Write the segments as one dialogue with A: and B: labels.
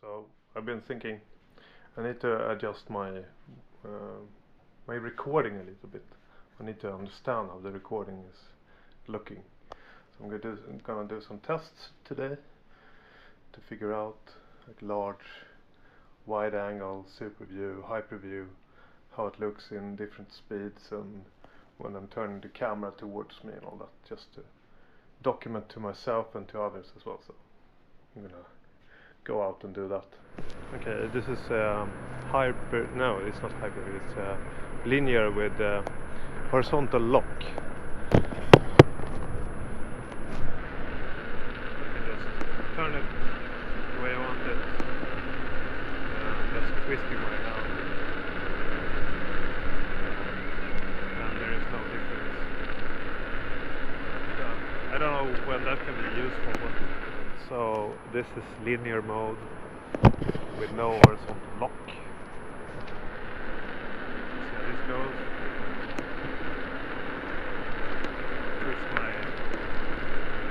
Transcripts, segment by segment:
A: So I've been thinking I need to adjust my my recording a little bit. I need to understand how the recording is looking. So I'm gonna do some tests today to figure out like large, wide angle, SuperView, HyperView, how it looks in different speeds and when I'm turning the camera towards me and all that, just to document to myself and to others as well. So I'm gonna go out and do that. Okay, this is no, it's not HyperView, it's linear with horizontal lock. I can just turn it the way I want it, just twisting my hand, and there is no difference. So, I don't know when that can be useful, but so this is linear mode with no horizontal lock. See how this goes.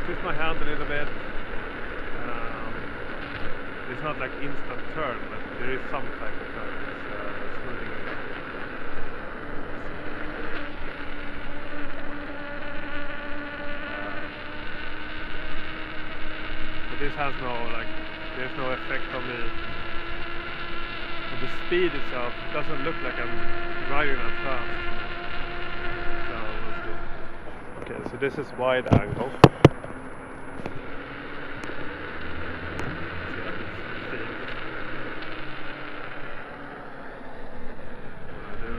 A: Twist my hand a little bit. It's not like instant turn, but there is some type of turn. It's smoothing it out. But this has no, like, there's no effect on the speed itself. It doesn't look like I'm riding that fast. So we'll see. Okay, so this is wide angle. See how this feels. I do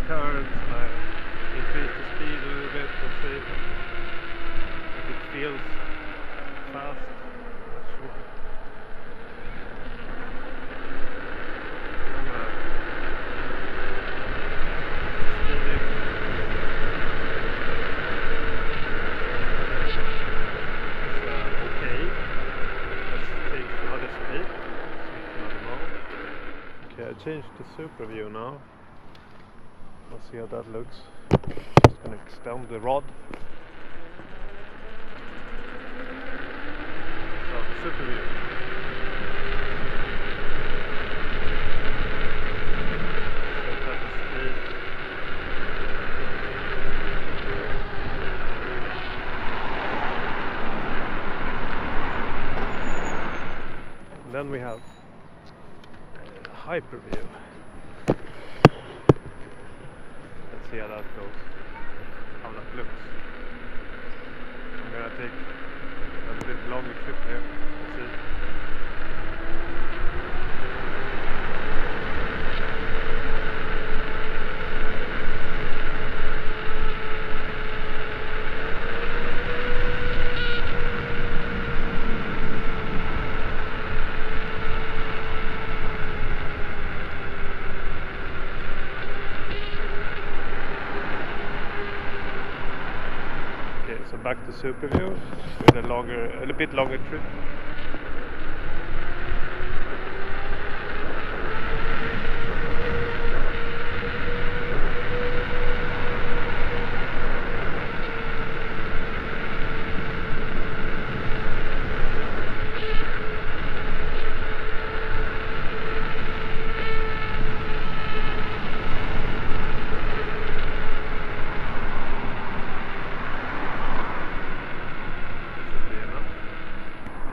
A: turns and I increase the speed a little bit and see if it feels fast. Not sure. I changed to SuperView now. Let's see how that looks. Just gonna extend the rod. So SuperView. Set up the speed. And then we have HyperView. Let's see how that goes, how that looks. I'm gonna take a bit longer trip here. Let's see. So back to SuperView with a bit longer trip.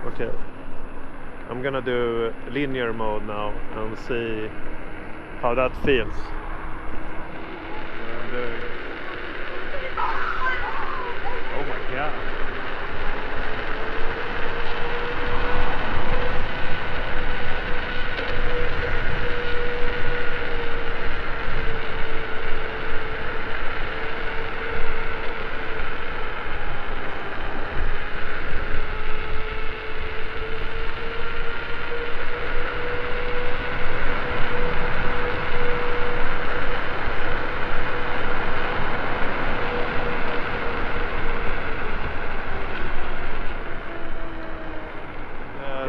A: Okay, I'm gonna do linear mode now and see how that feels. Oh my god.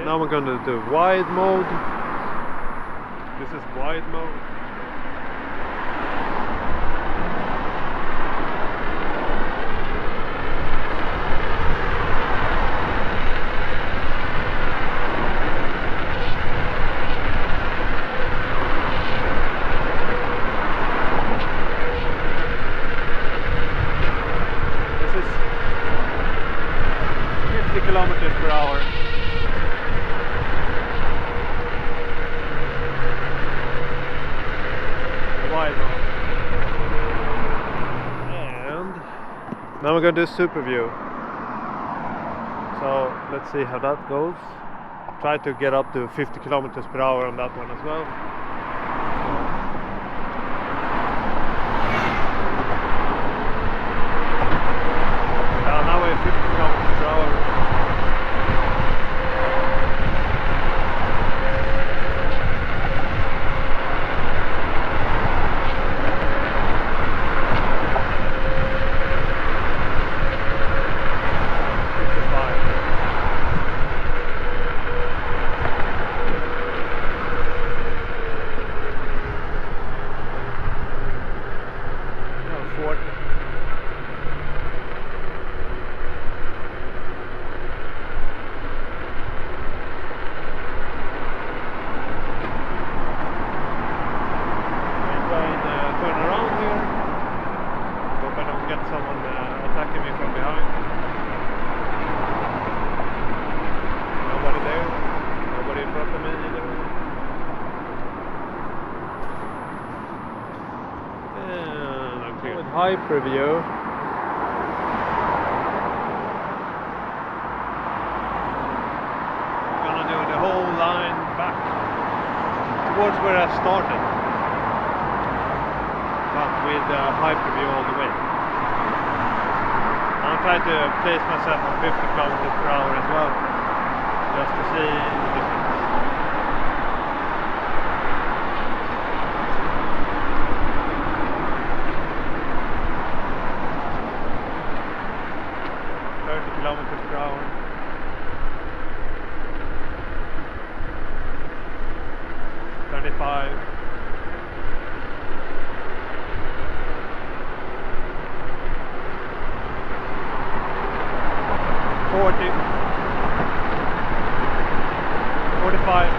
A: Now we're going to do wide mode. This is wide mode. Now we're going to do SuperView. So let's see how that goes. Try to get up to 50 kilometers per hour on that one as well. Now we're 50 kilometers per hour. With HyperView, I'm gonna do the whole line back towards where I started, but with HyperView all the way. I'm trying to place myself on 50 kilometers per hour as well, just to see the difference. Kilometers per hour. 35. 40. 45.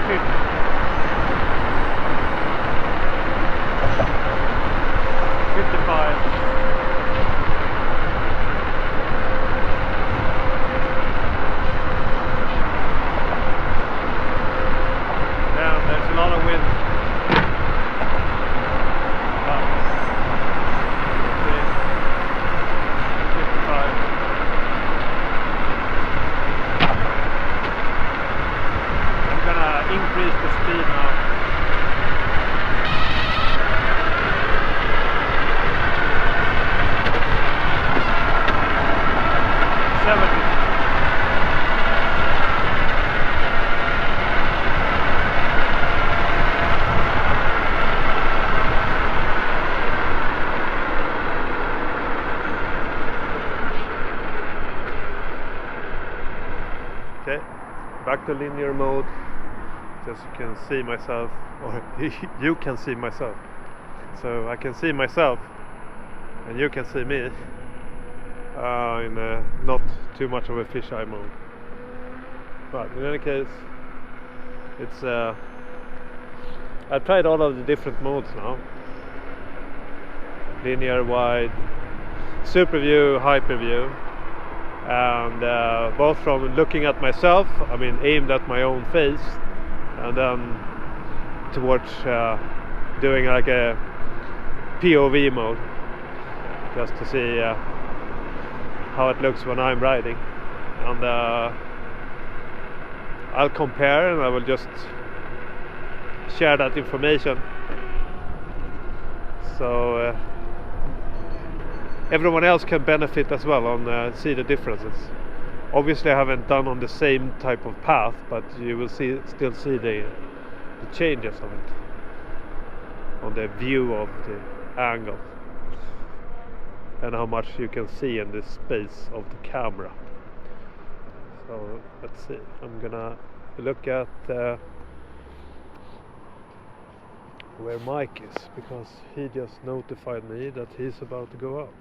A: 50. 55. Increase the speed now. 70. Okay, back to linear mode. Just you can see myself, or you can see myself. So I can see myself, and you can see me in not too much of a fisheye mode. But in any case, it's I've tried all of the different modes now: linear, wide, SuperView, HyperView, and both from looking at myself, I mean aimed at my own face, and then towards doing like a POV mode, just to see how it looks when I'm riding. And I'll compare, and I will just share that information so everyone else can benefit as well and see the differences. Obviously I haven't done on the same type of path, but you will still see the changes of it on the view of the angle and how much you can see in the space of the camera. So let's see, I'm gonna look at where Mike is, because he just notified me that he's about to go out.